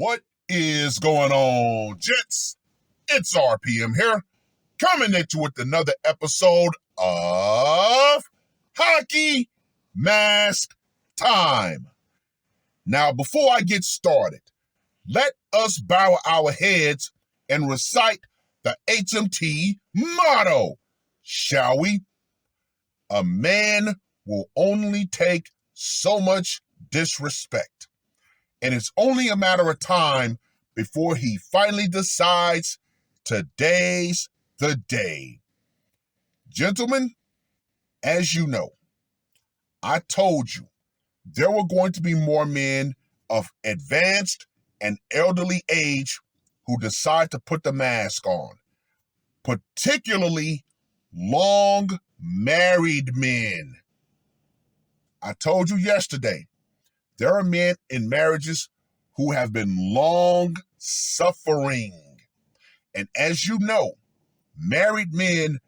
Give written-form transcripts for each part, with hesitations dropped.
What is going on, gents? It's R.P.M. here, coming at you with another episode of Hockey Mask Time. Now, before I get started, let us bow our heads and recite the HMT motto, shall we? A man will only take so much disrespect, and it's only a matter of time before he finally decides today's the day. Gentlemen, as you know, I told you there were going to be more men of advanced and elderly age who decide to put the mask on, particularly long married men. I told you yesterday, there are men in marriages who have been long suffering. And as you know, married men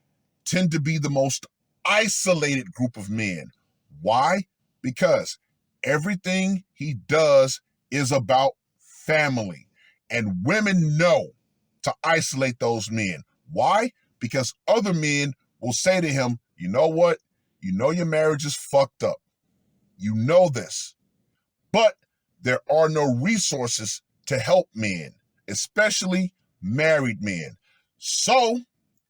tend to be the most isolated group of men. Why? Because everything he does is about family. And women know to isolate those men. Why? Because other men will say to him, you know what? You know your marriage is fucked up. You know this. But there are no resources to help men, especially married men. So,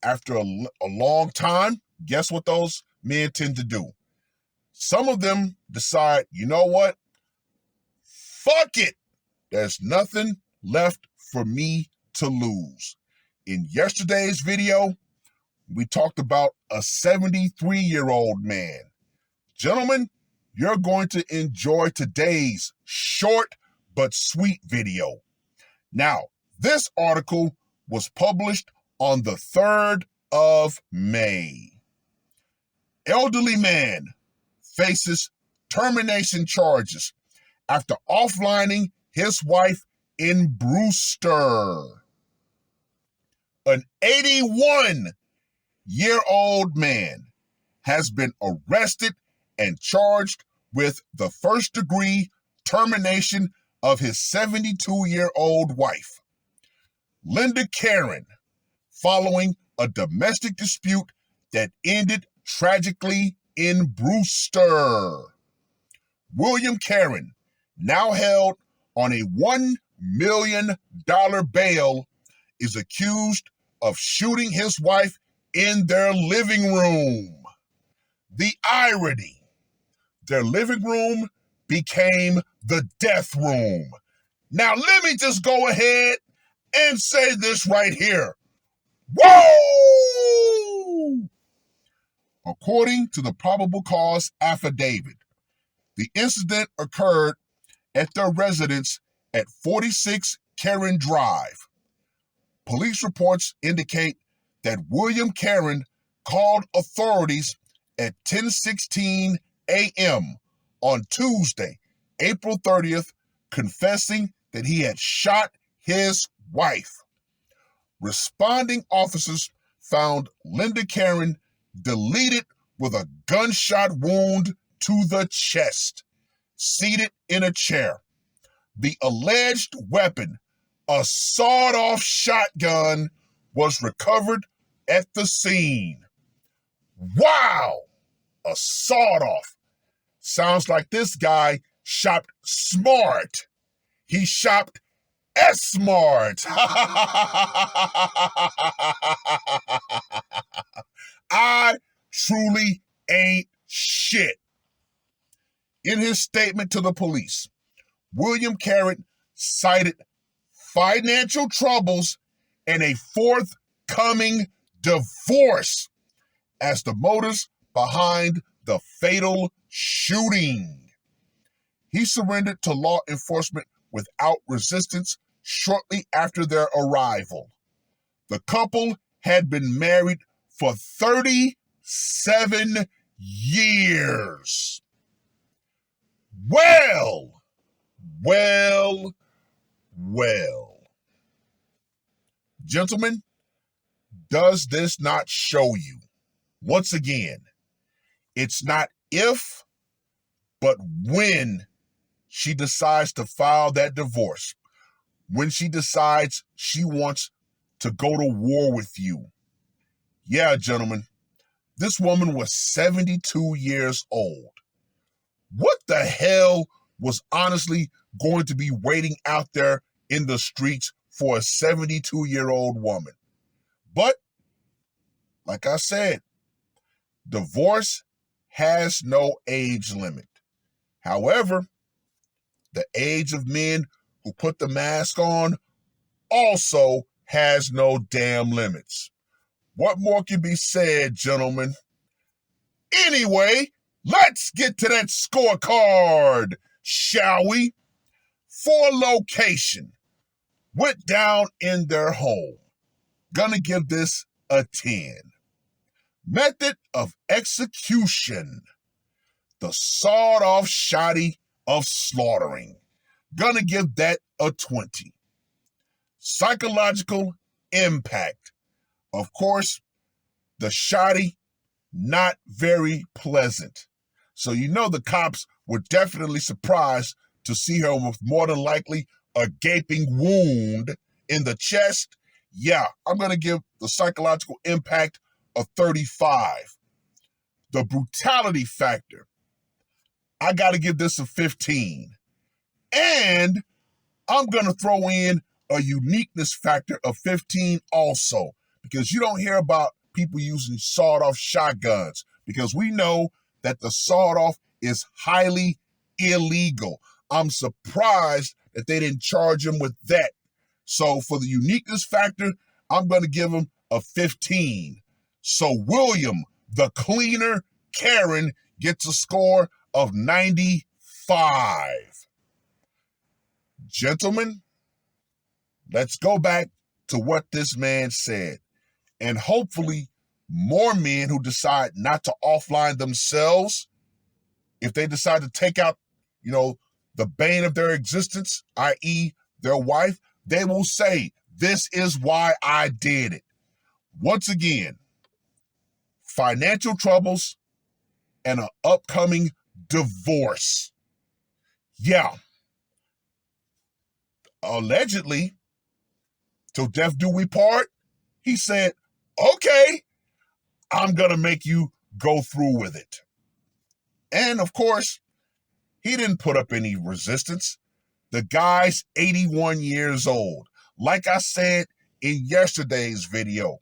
after a long time, guess what those men tend to do? Some of them decide, you know what? Fuck it. There's nothing left for me to lose. In yesterday's video, we talked about a 73-year-old man. Gentlemen, you're going to enjoy today's short but sweet video. Now, this article was published on the 3rd of May. Elderly man faces termination charges after offlining his wife in Brewster. An 81-year-old man has been arrested and charged with the first-degree termination of his 72-year-old wife, Linda Karen, following a domestic dispute that ended tragically in Brewster. William Karen, now held on a $1 million bail, is accused of shooting his wife in their living room. The irony. Their living room became the death room. Now, let me just go ahead and say this right here. Woo! According to the probable cause affidavit, the incident occurred at their residence at 46 Karen Drive. Police reports indicate that William Karen called authorities at 10:16 a.m. on Tuesday, April 30th, confessing that he had shot his wife. Responding officers found Linda Karen deleted with a gunshot wound to the chest, seated in a chair. The alleged weapon, a sawed-off shotgun, was recovered at the scene. Wow! A sawed-off. Sounds like this guy shopped smart. He shopped S-smart. I truly ain't shit. In his statement to the police, William Karen cited financial troubles and a forthcoming divorce as the motives behind the fatal shooting. He surrendered to law enforcement without resistance shortly after their arrival. The couple had been married for 37 years. Well. Gentlemen, does this not show you, once again, it's not if, but when she decides to file that divorce. when she decides she wants to go to war with you. Yeah, gentlemen, this woman was 72 years old. What the hell was honestly going to be waiting out there in the streets for a 72-year-old woman? But, like I said, divorce has no age limit. However, the age of men who put the mask on also has no damn limits. What more can be said, gentlemen? Anyway, let's get to that scorecard, shall we? For location, went down in their home. Gonna give this a 10. Method of execution, the sawed-off shoddy of slaughtering. Gonna give that a 20. Psychological impact. Of course, the shoddy, not very pleasant. So you know the cops were definitely surprised to see her with more than likely a gaping wound in the chest. Yeah, I'm going to give the psychological impact a 35. The brutality factor, I got to give this a 15. And I'm going to throw in a uniqueness factor of 15 also, because you don't hear about people using sawed-off shotguns, because we know that the sawed-off is highly illegal. I'm surprised that they didn't charge him with that. So for the uniqueness factor, I'm going to give him a 15. So William, the cleaner Karen, gets a score of 95. Gentlemen, let's go back to what this man said. And hopefully more men who decide not to offline themselves, if they decide to take out, the bane of their existence, i.e. their wife, they will say, this is why I did it. Once again, financial troubles and an upcoming divorce. Yeah. Allegedly, till death do we part, he said, okay, I'm going to make you go through with it. And of course, he didn't put up any resistance. The guy's 81 years old. Like I said in yesterday's video,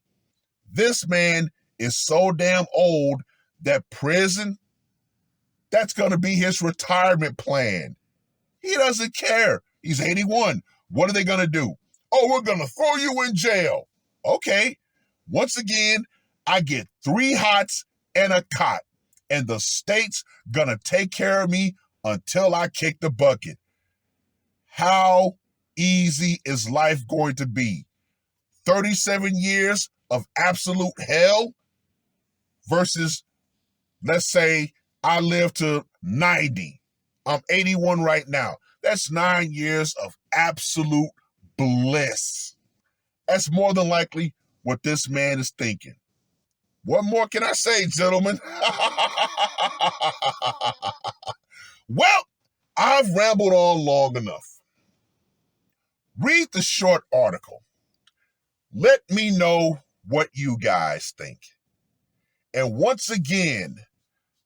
this man is so damn old that prison, that's going to be his retirement plan. He doesn't care. He's 81. What are they going to do? Oh, we're going to throw you in jail. Okay. Once again, I get 3 hots and a cot, and the state's going to take care of me until I kick the bucket. How easy is life going to be? 37 years of absolute hell versus, let's say, I live to 90. I'm 81 right now. That's 9 years of absolute bliss. That's more than likely what this man is thinking. What more can I say, gentlemen? Well, I've rambled on long enough. Read the short article. Let me know what you guys think. And once again,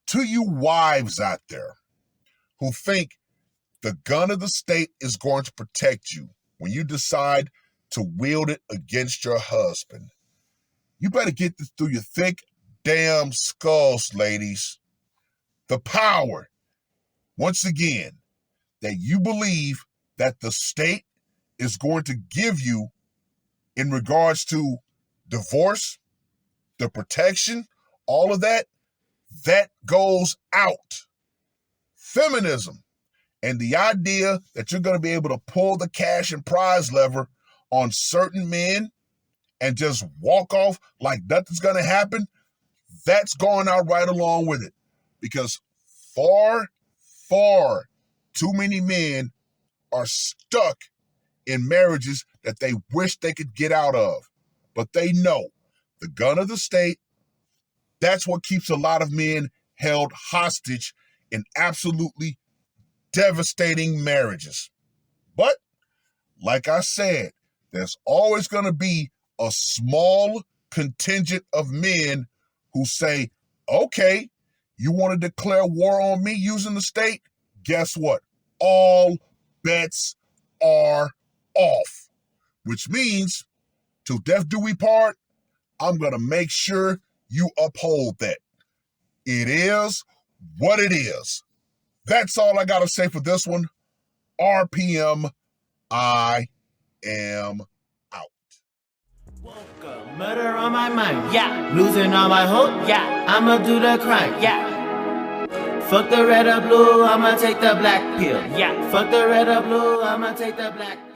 to you wives out there who think the gun of the state is going to protect you when you decide to wield it against your husband, you better get this through your thick damn skulls, ladies. The power, once again, that you believe that the state is going to give you in regards to divorce, the protection, all of that, that goes out. Feminism and the idea that you're going to be able to pull the cash and prize lever on certain men and just walk off like nothing's going to happen, that's going out right along with it. Because far, far too many men are stuck in marriages that they wish they could get out of. But they know the gun of the state, that's what keeps a lot of men held hostage in absolutely devastating marriages. But like I said, there's always going to be a small contingent of men who say, okay, you want to declare war on me using the state? Guess what? All bets are off. Which means, till death do we part, I'm going to make sure you uphold that. It is what it is. That's all I got to say for this one. R.P.M. I am out. Woke up, murder on my mind, yeah. Losing all my hope, yeah. I'ma do the crime, yeah. Fuck the red or blue, I'ma take the black pill, yeah. Fuck the red or blue, I'ma take the black pill.